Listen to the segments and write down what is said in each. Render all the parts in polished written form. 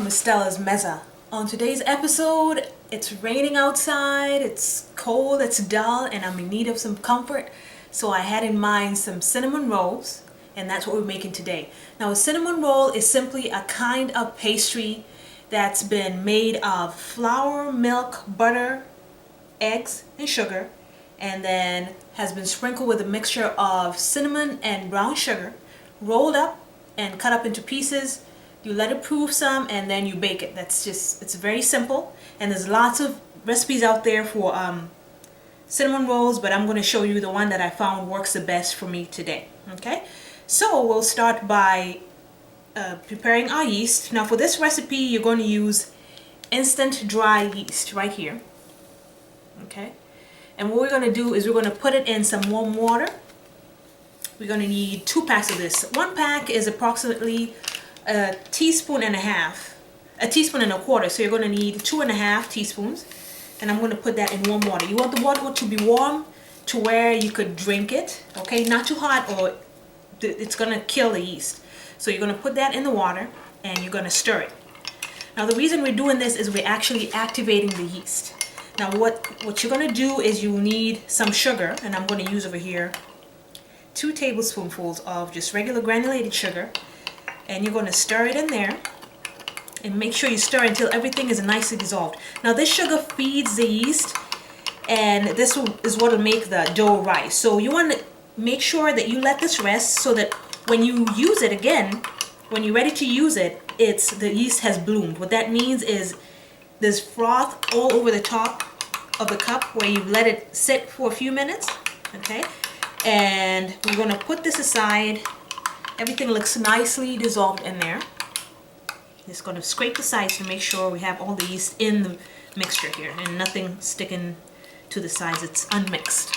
Miss Stella's Meza. On today's episode, it's raining outside, it's cold, it's dull, and I'm in need of some comfort. So I had in mind some cinnamon rolls, and that's what we're making today. Now a cinnamon roll is simply a kind of pastry that's been made of flour, milk, butter, eggs, and sugar, and then has been sprinkled with a mixture of cinnamon and brown sugar, rolled up and cut up into pieces. You let it proof some and then you bake it. It's very simple, and there's lots of recipes out there for cinnamon rolls, but I'm going to show you the one that I found works the best for me today. Okay, so we'll start by preparing our yeast. Now for this recipe you're going to use instant dry yeast right here. Okay, and what we're going to do is we're going to put it in some warm water. We're going to need 2 packs of this. 1 pack is approximately a teaspoon and a half, a teaspoon and a quarter, so you're going to need 2.5 teaspoons, and I'm going to put that in warm water. You want the water to be warm to where you could drink it, okay, not too hot or it's going to kill the yeast. So you're going to put that in the water and you're going to stir it. Now the reason we're doing this is we're actually activating the yeast. Now what you're going to do is you need some sugar, and I'm going to use over here 2 tablespoonfuls of just regular granulated sugar. And you're going to stir it in there, and make sure you stir until everything is nicely dissolved. Now this sugar feeds the yeast, and this is what will make the dough rise. So you want to make sure that you let this rest so that when you use it again, when you're ready to use it, the yeast has bloomed. What that means is there's froth all over the top of the cup where you let it sit for a few minutes. Okay, and we're going to put this aside. Everything looks nicely dissolved in there. Just going to scrape the sides to make sure we have all the yeast in the mixture here and nothing sticking to the sides. It's unmixed.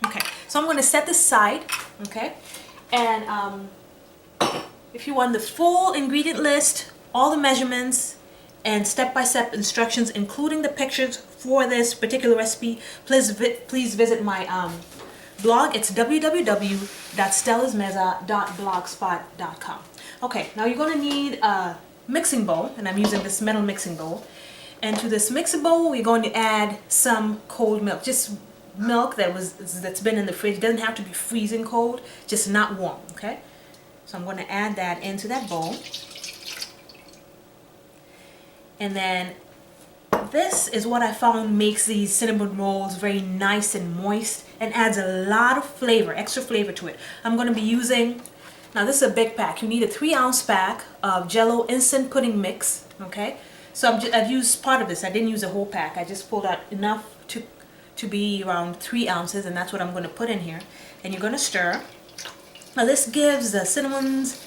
Okay, so I'm going to set this aside. Okay, and if you want the full ingredient list, all the measurements, and step-by-step instructions, including the pictures for this particular recipe, please visit my blog. It's www.stellasmeza.blogspot.com. Okay, now you're going to need a mixing bowl, and I'm using this metal mixing bowl. And to this mixing bowl, we're going to add some cold milk, just milk that's been in the fridge. It doesn't have to be freezing cold, just not warm. Okay, so I'm going to add that into that bowl, and then this is what I found makes these cinnamon rolls very nice and moist and adds a lot of flavor, extra flavor to it. I'm going to be using, now this is a big pack. You need a 3-ounce pack of Jello instant pudding mix. Okay, so I've used part of this. I didn't use a whole pack. I just pulled out enough to be around 3 ounces, and that's what I'm going to put in here. And you're going to stir. Now this gives the cinnamons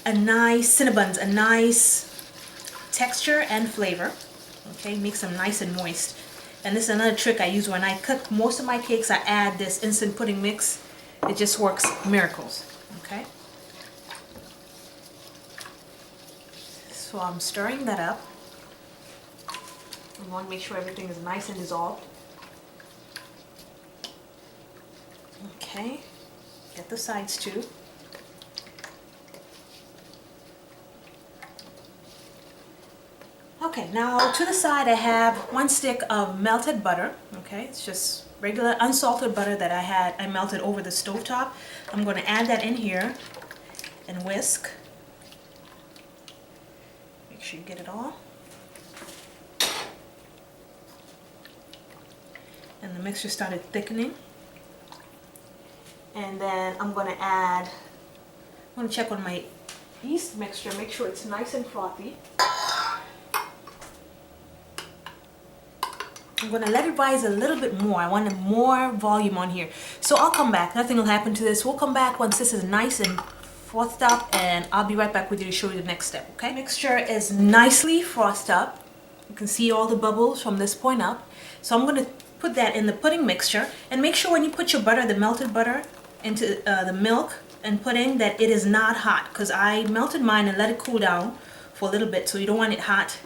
a nice texture and flavor. Okay, makes them nice and moist. And this is another trick I use when I cook most of my cakes. I add this instant pudding mix. It just works miracles. Okay, so I'm stirring that up. I want to make sure everything is nice and dissolved. Okay, get the sides too. Okay, now to the side I have 1 stick of melted butter. Okay, it's just regular unsalted butter that I melted over the stovetop. I'm going to add that in here and whisk. Make sure you get it all. And the mixture started thickening. And then I'm going to check on my yeast mixture, make sure it's nice and frothy. I'm going to let it rise a little bit more. I want more volume on here. So I'll come back. Nothing will happen to this. We'll come back once this is nice and frothed up, and I'll be right back with you to show you the next step. Okay? Mixture is nicely frothed up. You can see all the bubbles from this point up. So I'm going to put that in the pudding mixture, and make sure when you put your butter, the melted butter, into the milk and pudding, that it is not hot, because I melted mine and let it cool down for a little bit, so you don't want it hot.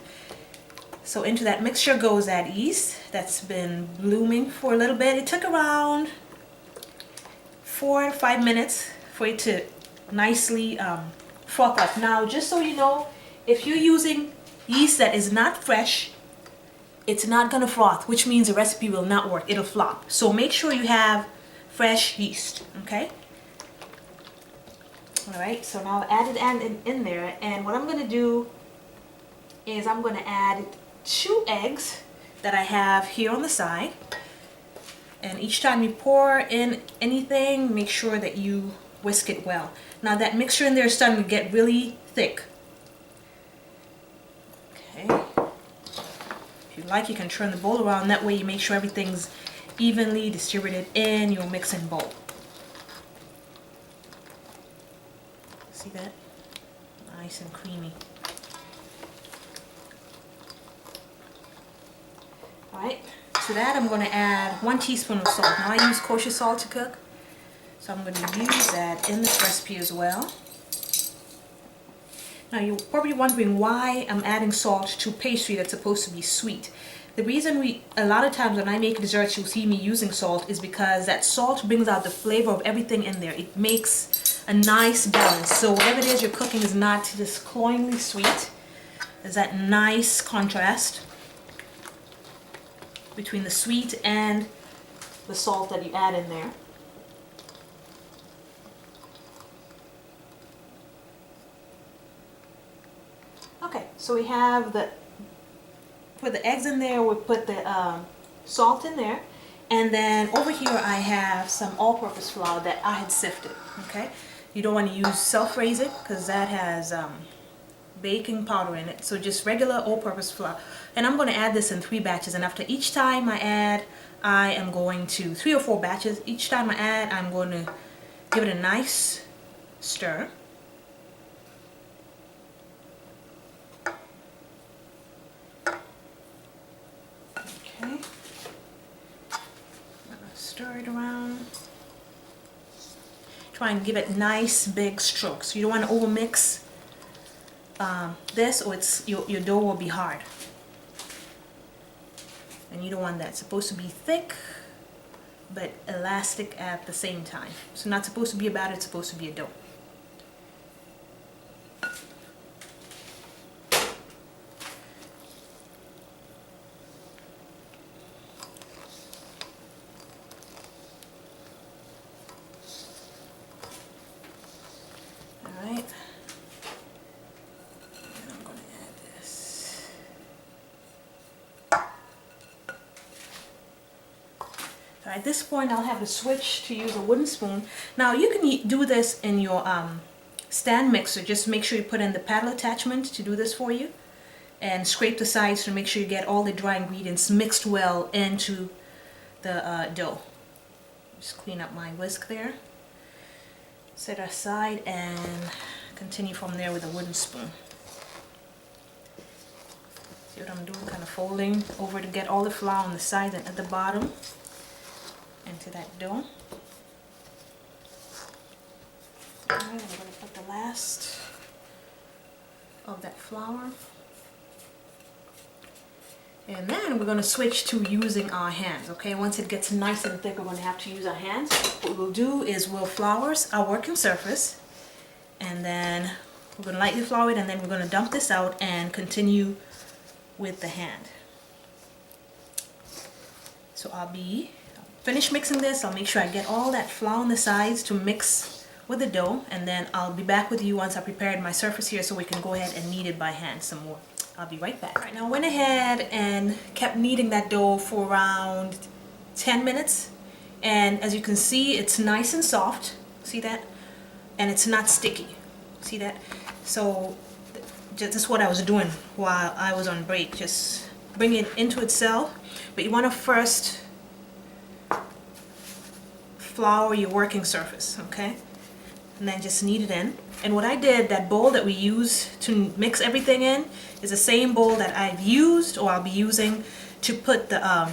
So into that mixture goes that yeast that's been blooming for a little bit. It took around 4 to 5 minutes for it to nicely froth up. Now, just so you know, if you're using yeast that is not fresh, it's not gonna froth, which means the recipe will not work. It'll flop. So make sure you have fresh yeast, okay? All right, so now I've added in there, and what I'm gonna do is I'm gonna add 2 eggs that I have here on the side. And each time you pour in anything, make sure that you whisk it well. Now that mixture in there is starting to get really thick. Okay. If you like, you can turn the bowl around. That way you make sure everything's evenly distributed in your mixing bowl. See that? Nice and creamy. Alright, to that I'm going to add 1 teaspoon of salt. Now I use kosher salt to cook, so I'm going to use that in this recipe as well. Now you're probably wondering why I'm adding salt to pastry that's supposed to be sweet. The reason a lot of times when I make desserts you'll see me using salt is because that salt brings out the flavor of everything in there. It makes a nice balance. So whatever it is you're cooking is not just cloyingly sweet. There's that nice contrast between the sweet and the salt that you add in there. Okay, so we have for the eggs in there, we put the salt in there, and then over here I have some all-purpose flour that I had sifted. Okay, you don't want to use self-raising because that has baking powder in it, so just regular all-purpose flour. And I'm going to add this in 3 batches, and after each time I add, I am going to 3 or 4 batches. Each time I add, I'm going to give it a nice stir. Okay, stir it around. Try and give it nice big strokes. You don't want to overmix this, or your dough will be hard. And you don't want that. It's supposed to be thick but elastic at the same time. So not supposed to be a batter, it's supposed to be a dough. Alright. And I'm going to add this. At this point I'll have to switch to use a wooden spoon. Now you can do this in your stand mixer. Just make sure you put in the paddle attachment to do this for you, and scrape the sides to make sure you get all the dry ingredients mixed well into the dough. Just clean up my whisk there, set it aside, and continue from there with a wooden spoon. See what I'm doing? Kind of folding over to get all the flour on the sides and at the bottom into that dough. Alright, I'm going to put the last of that flour. And then we're going to switch to using our hands, okay? Once it gets nice and thick, we're going to have to use our hands. What we'll do is we'll flour our working surface, and then we're going to lightly flour it, and then we're going to dump this out and continue with the hand. So I'll finish mixing this. I'll make sure I get all that flour on the sides to mix with the dough, and then I'll be back with you once I prepared my surface here so we can go ahead and knead it by hand some more. I'll be right back. Alright, now I went ahead and kept kneading that dough for around 10 minutes, and as you can see, it's nice and soft. See that? And it's not sticky. See that? So this is what I was doing while I was on break. Just bring it into itself, but you want to first flour your working surface, okay? And then just knead it in. And what I did, that bowl that we use to mix everything in is the same bowl that I've used, or I'll be using, to put the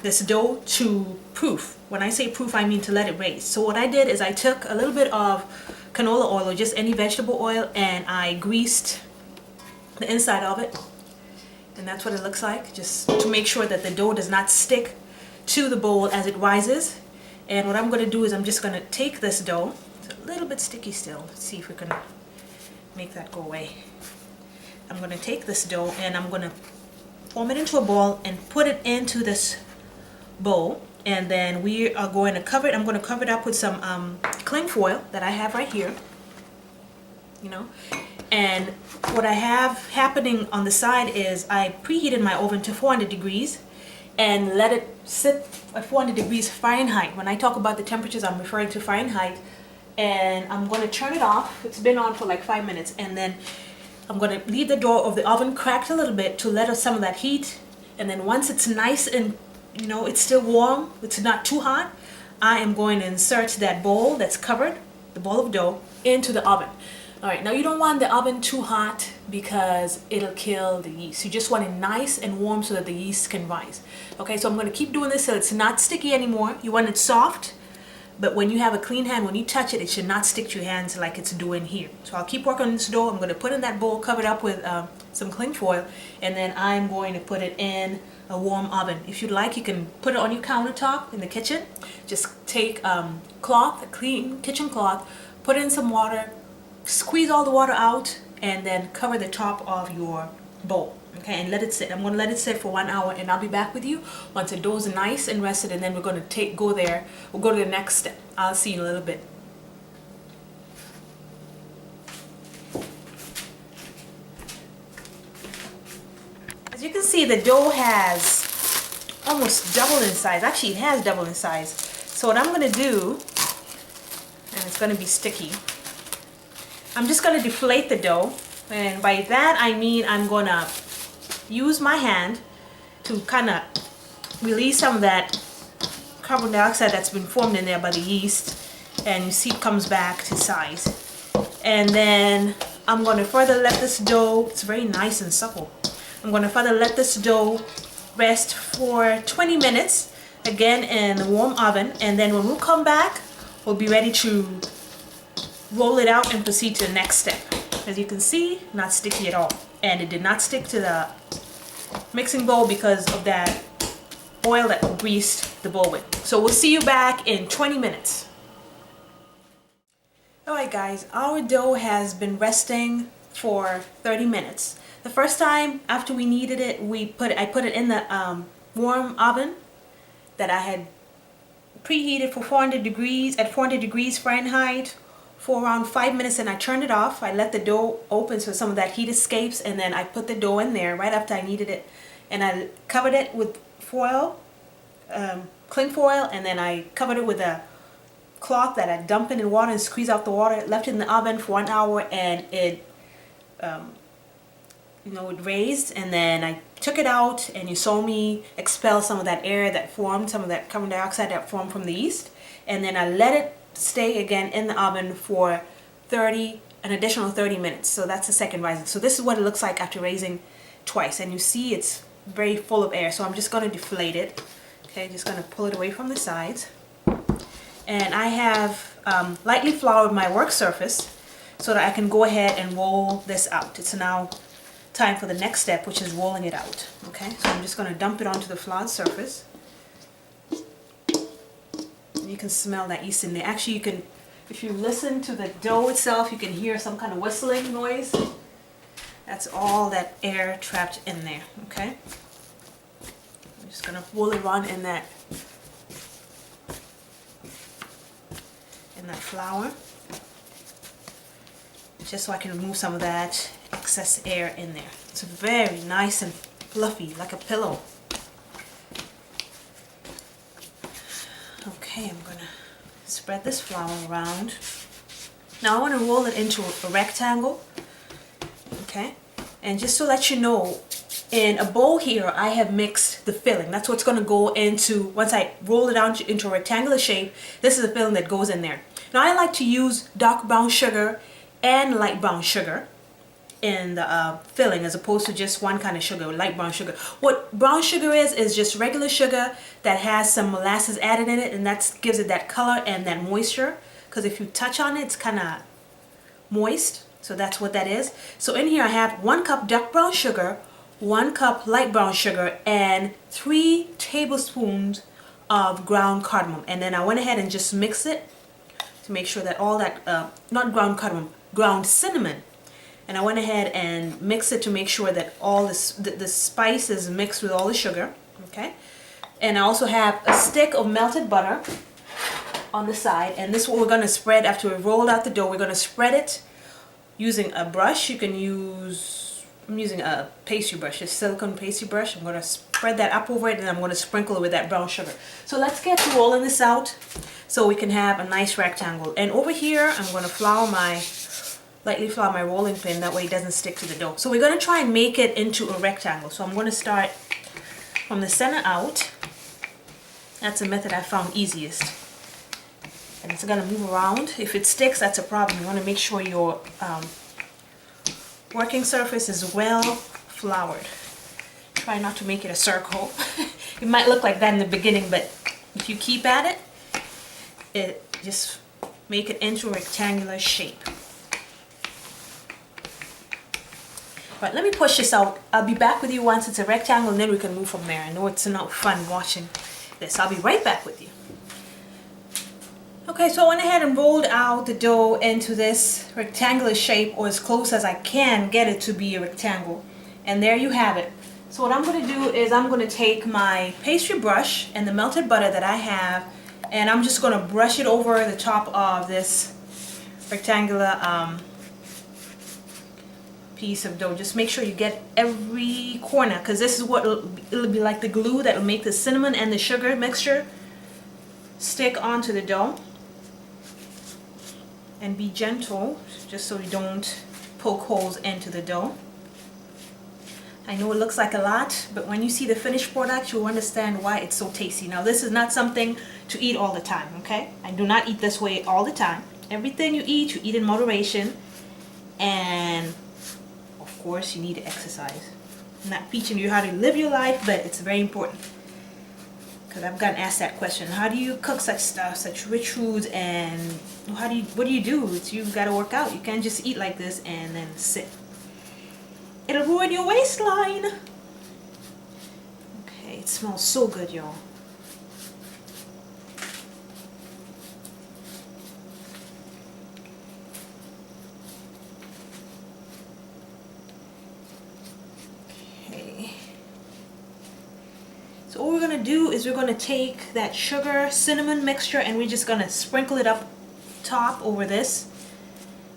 this dough to proof. When I say proof, I mean to let it raise. So what I did is I took a little bit of canola oil, or just any vegetable oil, and I greased the inside of it. And that's what it looks like, just to make sure that the dough does not stick to the bowl as it rises. And what I'm going to do is I'm just going to take this dough. It's a little bit sticky still. Let's see if we can make that go away. I'm going to take this dough and I'm going to form it into a ball and put it into this bowl, and then we are going to cover it. I'm going to cover it up with some cling foil that I have right here, you know. And what I have happening on the side is I preheated my oven to 400 degrees and let it sit at 400 degrees Fahrenheit. When I talk about the temperatures, I'm referring to Fahrenheit. And I'm going to turn it off. It's been on for like 5 minutes, and then I'm going to leave the door of the oven cracked a little bit to let out some of that heat. And then once it's nice and, you know, it's still warm, it's not too hot, I am going to insert that bowl that's covered, the bowl of dough, into the oven. Alright, now you don't want the oven too hot because it'll kill the yeast. You just want it nice and warm so that the yeast can rise. Okay, so I'm going to keep doing this so it's not sticky anymore. You want it soft, but when you have a clean hand, when you touch it, it should not stick to your hands like it's doing here. So I'll keep working on this dough. I'm going to put in that bowl covered up with some cling foil, and then I'm going to put it in a warm oven. If you'd like, you can put it on your countertop in the kitchen. Just take cloth, a clean kitchen cloth, put in some water, squeeze all the water out, and then cover the top of your bowl. Okay, and let it sit. I'm going to let it sit for 1 hour, and I'll be back with you once the dough is nice and rested, and then we're going to go there. We'll go to the next step. I'll see you in a little bit. As you can see, the dough has almost doubled in size. Actually, it has doubled in size. So what I'm going to do, and it's going to be sticky, I'm just going to deflate the dough, and by that I mean I'm going to use my hand to kind of release some of that carbon dioxide that's been formed in there by the yeast, and you see it comes back to size. And then I'm going to further let this dough, it's very nice and supple, I'm going to further let this dough rest for 20 minutes again in the warm oven, and then when we'll come back we'll be ready to roll it out and proceed to the next step. As you can see, not sticky at all, and it did not stick to the mixing bowl because of that oil that we greased the bowl with. So we'll see you back in 20 minutes. Alright guys, our dough has been resting for 30 minutes. The first time after we kneaded it, I put it in the warm oven that I had preheated for 400 degrees at 400 degrees Fahrenheit for around 5 minutes, and I turned it off. I let the dough open so some of that heat escapes, and then I put the dough in there right after I kneaded it, and I covered it with foil, cling foil, and then I covered it with a cloth that I dumped in water and squeezed out the water, left it in the oven for 1 hour, and it it raised, and then I took it out, and you saw me expel some of that air that formed, some of that carbon dioxide that formed from the yeast, and then I let it stay again in the oven for an additional 30 minutes. So that's the second rising. So this is what it looks like after raising twice, and you see it's very full of air. So I'm just going to deflate it. Okay, just going to pull it away from the sides, and I have lightly floured my work surface so that I can go ahead and roll this out. It's now time for the next step, which is rolling it out. Okay, so I'm just going to dump it onto the floured surface. You can smell that yeast in there. Actually, you can, if you listen to the dough itself, you can hear some kind of whistling noise. That's all that air trapped in there. Okay, I'm just gonna roll it on in that flour, just so I can remove some of that excess air in there. It's very nice and fluffy, like a pillow. Okay, I'm gonna spread this flour around. Now I want to roll it into a rectangle. Okay, and just to let you know, in a bowl here I have mixed the filling. That's what's going to go into, once I roll it out into a rectangular shape, this is the filling that goes in there. Now I like to use dark brown sugar and light brown sugar in the filling, as opposed to just one kind of sugar, light brown sugar. What brown sugar is just regular sugar that has some molasses added in it, and that gives it that color and that moisture, because if you touch on it, it's kind of moist. So that's what that is. So in here I have 1 cup dark brown sugar, 1 cup light brown sugar, and 3 tablespoons of ground cardamom. And then I went ahead and just mixed it to make sure that all that, not ground cardamom, ground cinnamon. And I went ahead and mixed it to make sure that all the spice is mixed with all the sugar, okay? And I also have a stick of melted butter on the side, and this is what we're going to spread after we rolled out the dough. We're going to spread it using a brush. You can use, I'm using a pastry brush, a silicone pastry brush. I'm going to spread that up over it, and I'm going to sprinkle it with that brown sugar. So let's get to rolling this out so we can have a nice rectangle. And over here, I'm going to lightly flour my rolling pin, that way it doesn't stick to the dough. So we're going to try and make it into a rectangle. So I'm going to start from the center out. That's the method I found easiest. And it's going to move around. If it sticks, that's a problem. You want to make sure your working surface is well floured. Try not to make it a circle. It might look like that in the beginning, but if you keep at it, just make it into a rectangular shape. Right, let me push this out. I'll be back with you once it's a rectangle, and then we can move from there. I know it's not fun watching this. I'll be right back with you. Okay, so I went ahead and rolled out the dough into this rectangular shape, or as close as I can get it to be a rectangle. And there you have it. So what I'm going to do is I'm going to take my pastry brush and the melted butter that I have, and I'm just going to brush it over the top of this rectangular piece of dough. Just make sure you get every corner, because this is what it'll be like the glue that will make the cinnamon and the sugar mixture stick onto the dough. And be gentle, just so you don't poke holes into the dough. I know it looks like a lot, but when you see the finished product, you'll understand why it's so tasty. Now, this is not something to eat all the time, okay? I do not eat this way all the time. Everything you eat in moderation. And, of course, you need to exercise. I'm not teaching you how to live your life, but it's very important. Because I've gotten asked that question. How do you cook such stuff, such rich foods, and what do you do? You've got to work out. You can't just eat like this and then sit. It'll ruin your waistline. Okay, it smells so good, y'all. So what we're going to do is we're going to take that sugar cinnamon mixture, and we're just going to sprinkle it up top over this,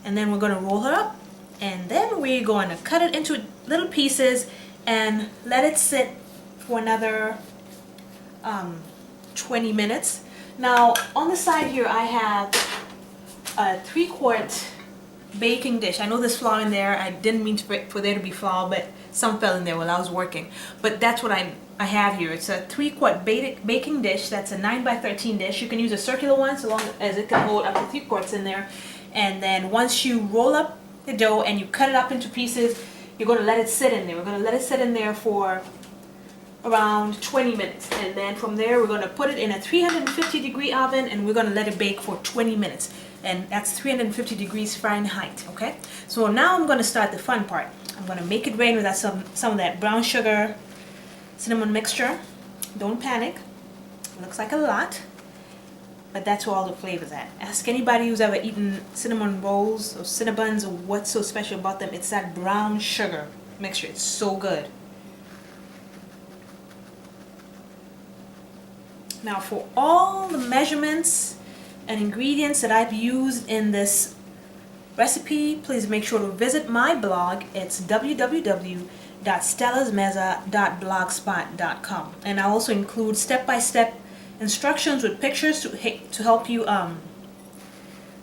and then we're going to roll her up, and then we're going to cut it into little pieces and let it sit for another 20 minutes. Now on the side here I have a 3-quart baking dish. I know there's flour in there. I didn't mean for there to be flour, but some fell in there while I was working. But that's what I have here. It's a 3-quart baking dish. That's a 9x13 dish. You can use a circular one so long as it can hold up to 3 quarts in there. And then once you roll up the dough and you cut it up into pieces, you're going to let it sit in there. We're going to let it sit in there for around 20 minutes. And then from there we're going to put it in a 350-degree oven, and we're going to let it bake for 20 minutes. And that's 350 degrees Fahrenheit, okay? So now I'm going to start the fun part. I'm going to make it rain with that some of that brown sugar cinnamon mixture. Don't panic. It looks like a lot, but that's where all the flavor's at. Ask anybody who's ever eaten cinnamon rolls or Cinnabons or what's so special about them. It's that brown sugar mixture. It's so good. Now for all the measurements and ingredients that I've used in this recipe, please make sure to visit my blog. It's www.stellasmeza.blogspot.com, and I also include step-by-step instructions with pictures to help you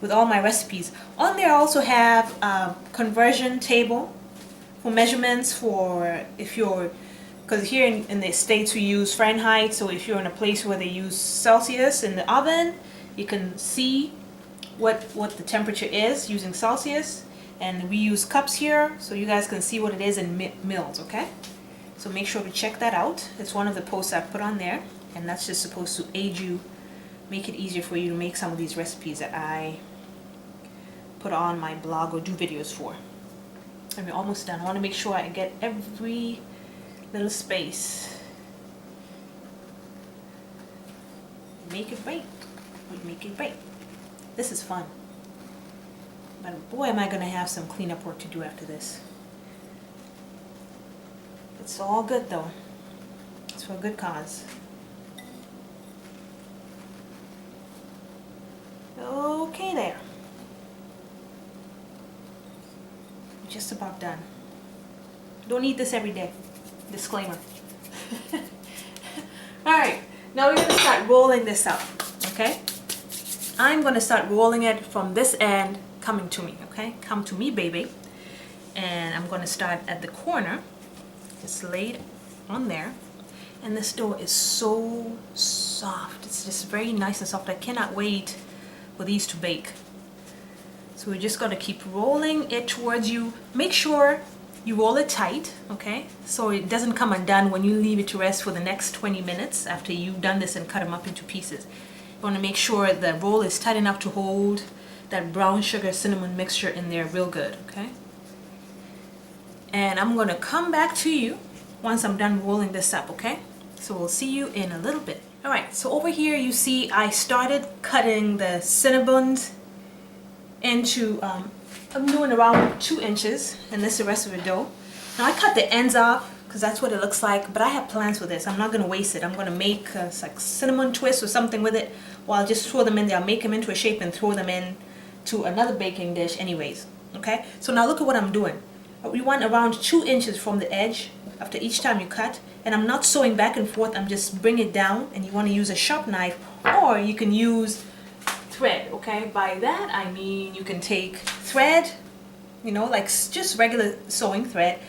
with all my recipes. On there I also have a conversion table for measurements for if you're, because here in the States we use Fahrenheit, so if you're in a place where they use Celsius in the oven, you can see what the temperature is using Celsius. And we use cups here, so you guys can see what it is in mils, okay? So make sure to check that out. It's one of the posts I put on there, and that's just supposed to aid you, make it easier for you to make some of these recipes that I put on my blog or do videos for. And we're almost done. I want to make sure I get every little space. Make it bake. Make it bake. This is fun. But boy, am I going to have some cleanup work to do after this. It's all good though. It's for a good cause. Okay there. Just about done. Don't eat this every day. Disclaimer. Alright, now we're going to start rolling this up. Okay? I'm going to start rolling it from this end coming to me. Okay? Come to me, baby. And I'm going to start at the corner. Just lay it on there. And this dough is so soft. It's just very nice and soft. I cannot wait for these to bake. So we're just going to keep rolling it towards you. Make sure you roll it tight, okay? So it doesn't come undone when you leave it to rest for the next 20 minutes after you've done this and cut them up into pieces. You want to make sure the roll is tight enough to hold that brown sugar cinnamon mixture in there real good, okay? And I'm going to come back to you once I'm done rolling this up, okay? So we'll see you in a little bit. Alright, so over here you see I started cutting the cinnamons into, I'm doing around 2 inches, and this is the rest of the dough. Now I cut the ends off because that's what it looks like, but I have plans for this. I'm not going to waste it. I'm going to make like cinnamon twists or something with it, or I'll just throw them in there. I'll make them into a shape and throw them in to another baking dish anyways, okay? So now look at what I'm doing. We want around 2 inches from the edge after each time you cut, and I'm not sewing back and forth. I'm just bringing it down, and you want to use a sharp knife, or you can use thread, okay? By that I mean you can take thread, you know, like just regular sewing thread,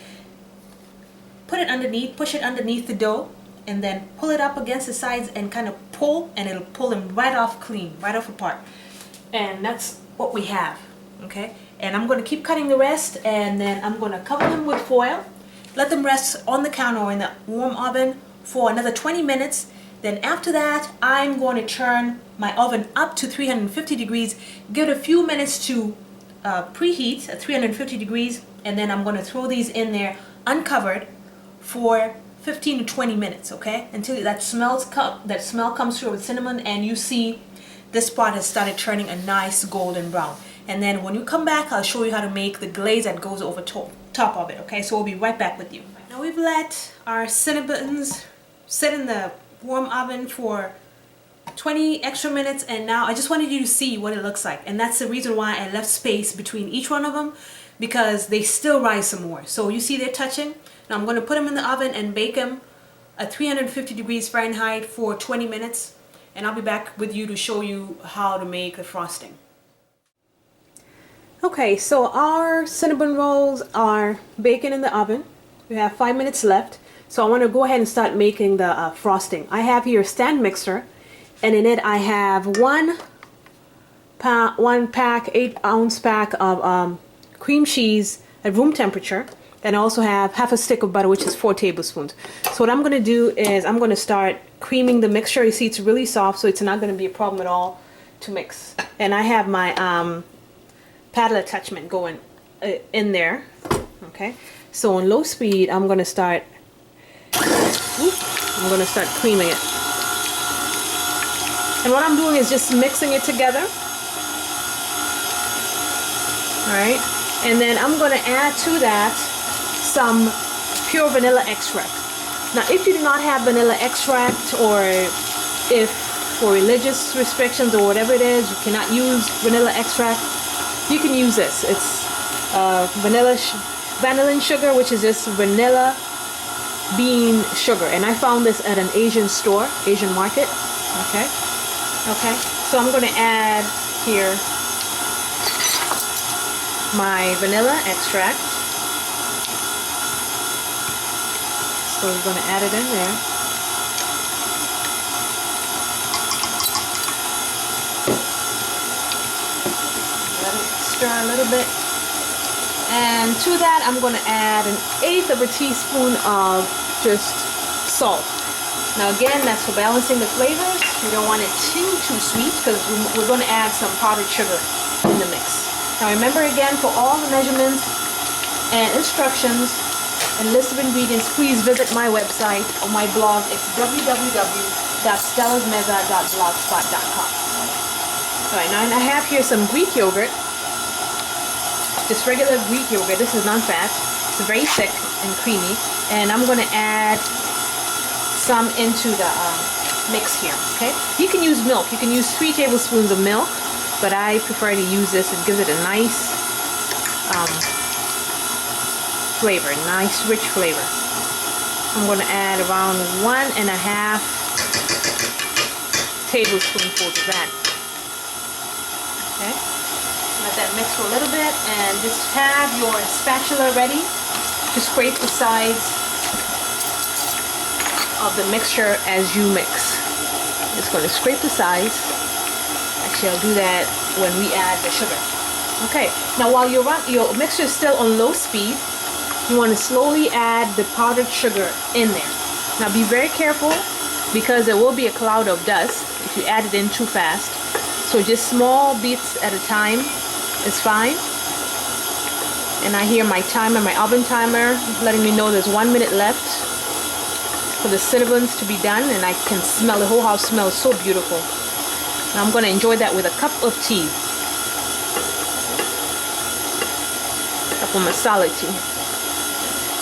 put it underneath, push it underneath the dough, and then pull it up against the sides and kind of pull, and it'll pull them right off clean, right off apart. And that's what we have, okay? And I'm going to keep cutting the rest, and then I'm going to cover them with foil, let them rest on the counter or in the warm oven for another 20 minutes. Then after that, I'm going to turn my oven up to 350 degrees, give it a few minutes to preheat at 350 degrees, and then I'm going to throw these in there uncovered for 15 to 20 minutes, okay? Until that smell comes through with cinnamon, and you see this part has started turning a nice golden brown. And then when you come back, I'll show you how to make the glaze that goes over top of it, okay? So we'll be right back with you. Now we've let our cinnamons sit in the warm oven for 20 extra minutes, and now I just wanted you to see what it looks like. And that's the reason why I left space between each one of them, because they still rise some more. So you see they're touching. Now I'm going to put them in the oven and bake them at 350 degrees Fahrenheit for 20 minutes, and I'll be back with you to show you how to make the frosting. Okay, so our cinnamon rolls are baking in the oven. We have 5 minutes left. So I want to go ahead and start making the frosting. I have here a stand mixer, and in it I have one 8-ounce pack of cream cheese at room temperature, and I also have half a stick of butter, which is 4 tablespoons. So what I'm going to do is I'm going to start creaming the mixture. You see it's really soft, so it's not going to be a problem at all to mix. And I have my paddle attachment going in there. Okay, so on low speed I'm going to start creaming it. And what I'm doing is just mixing it together. Alright, and then I'm going to add to that some pure vanilla extract. Now if you do not have vanilla extract, or if for religious restrictions or whatever it is you cannot use vanilla extract, you can use this. It's vanillin sugar, which is just vanilla bean sugar, and I found this at an Asian store, Asian market. Okay, so I'm going to add here my vanilla extract. So we're going to add it in there. Let it stir a little bit. And to that I'm going to add 1/8 of a teaspoon of just salt. Now again, that's for balancing the flavors. We don't want it too sweet, because we're going to add some powdered sugar in the mix. Now remember, again, for all the measurements and instructions and list of ingredients, please visit my website or my blog. It's www.stellasmeza.blogspot.com. Alright, now I have here some Greek yogurt. just regular Greek yogurt. This is non-fat. It's very thick and creamy. And I'm going to add some into the mix here, okay? You can use milk. You can use 3 tablespoons of milk, but I prefer to use this. It gives it a nice flavor, nice rich flavor. I'm going to add around 1.5 tablespoonfuls of that. Okay, let that mix for a little bit, and just have your spatula ready to scrape the sides of the mixture as you mix. It's going to scrape the sides. Actually, I'll do that when we add the sugar. Okay, now while your mixture is still on low speed, you want to slowly add the powdered sugar in there. Now be very careful, because there will be a cloud of dust if you add it in too fast. So just small beats at a time is fine. And I hear my timer, my oven timer, letting me know there's 1 minute left for the cinnamons to be done, and I can smell, the whole house smells so beautiful. And I'm going to enjoy that with a cup of tea. A cup of masala tea.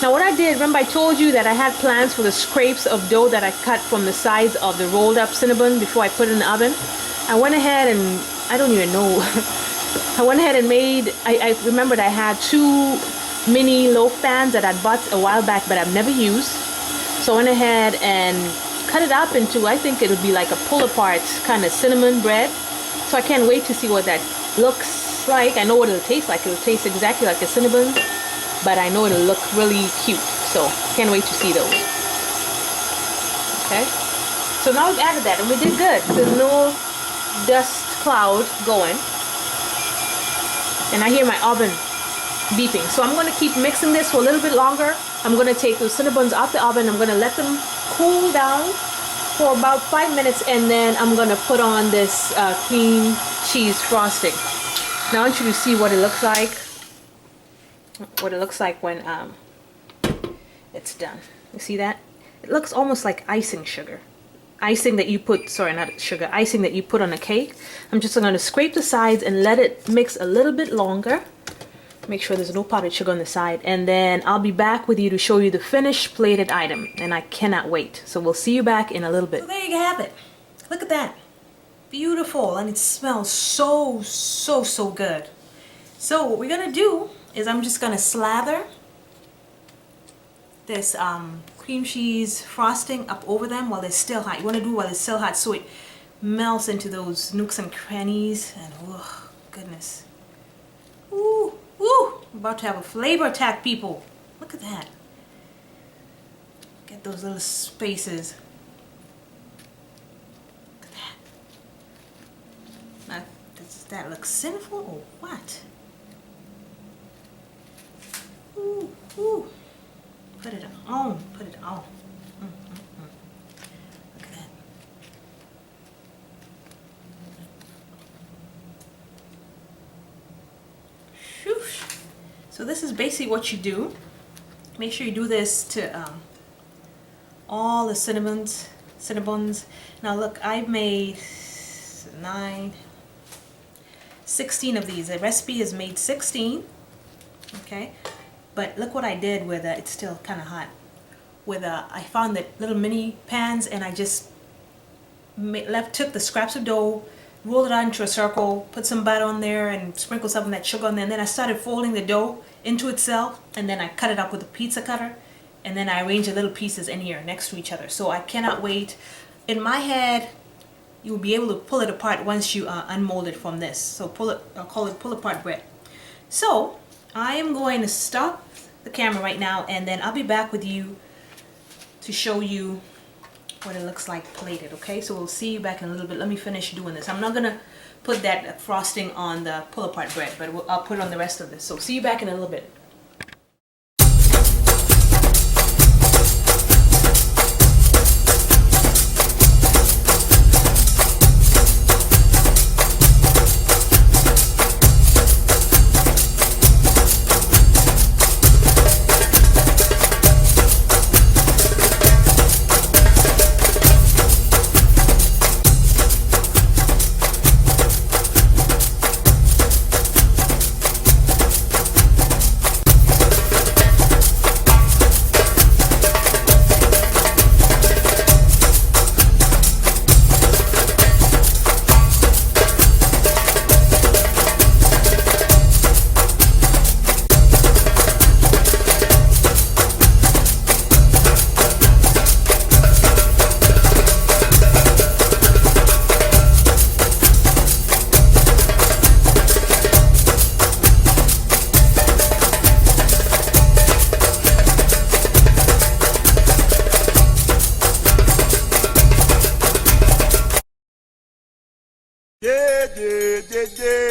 Now what I did, remember I told you that I had plans for the scrapes of dough that I cut from the sides of the rolled up cinnamon before I put it in the oven. I went ahead and, I don't even know, I went ahead and made, I remembered I had 2 mini loaf pans that I bought a while back but I've never used. So I went ahead and cut it up into, I think it'll be like a pull apart kind of cinnamon bread. So I can't wait to see what that looks like. I know what it'll taste like. It'll taste exactly like a cinnamon, but I know it'll look really cute. So can't wait to see those. Okay. So now we've added that and we did good. There's no dust cloud going. And I hear my oven beeping. So I'm going to keep mixing this for a little bit longer. I'm going to take those cinnamons out the oven. I'm going to let them cool down for about 5 minutes, and then I'm going to put on this cream cheese frosting. Now I want you to see what it looks like. What it looks like when it's done. You see that? It looks almost like icing sugar. Icing that you put, sorry, not sugar, icing that you put on a cake. I'm just going to scrape the sides and let it mix a little bit longer. Make sure there's no powdered sugar on the side, and then I'll be back with you to show you the finished plated item, and I cannot wait. So we'll see you back in a little bit. So there you have it. Look at that. Beautiful, and it smells so good. So what we're going to do is I'm just going to slather this cream cheese frosting up over them while they're still hot. You want to do it while it's still hot so it melts into those nooks and crannies, and oh goodness. Ooh, ooh, I'm about to have a flavor attack, people. Look at that. Get those little spaces. Look at that. Now, does that look sinful or what? Ooh, ooh. Put it on, put it on. Look at that. Shoosh. So this is basically what you do. Make sure you do this to all the cinnamons. Now look, I've made 16 of these. The recipe is made 16. Okay. But look what I did with it's still kind of hot. With I found the little mini pans, and I just took the scraps of dough, rolled it out into a circle, put some butter on there, and sprinkled some of that sugar on there. And then I started folding the dough into itself, and then I cut it up with a pizza cutter, and then I arranged the little pieces in here next to each other. So I cannot wait. In my head, you'll be able to pull it apart once you unmold it from this. So I'll call it pull apart bread. So I am going to stop the camera right now, and then I'll be back with you to show you what it looks like plated, okay? So we'll see you back in a little bit. Let me finish doing this. I'm not going to put that frosting on the pull-apart bread, but I'll put it on the rest of this. So see you back in a little bit. yeah, yeah.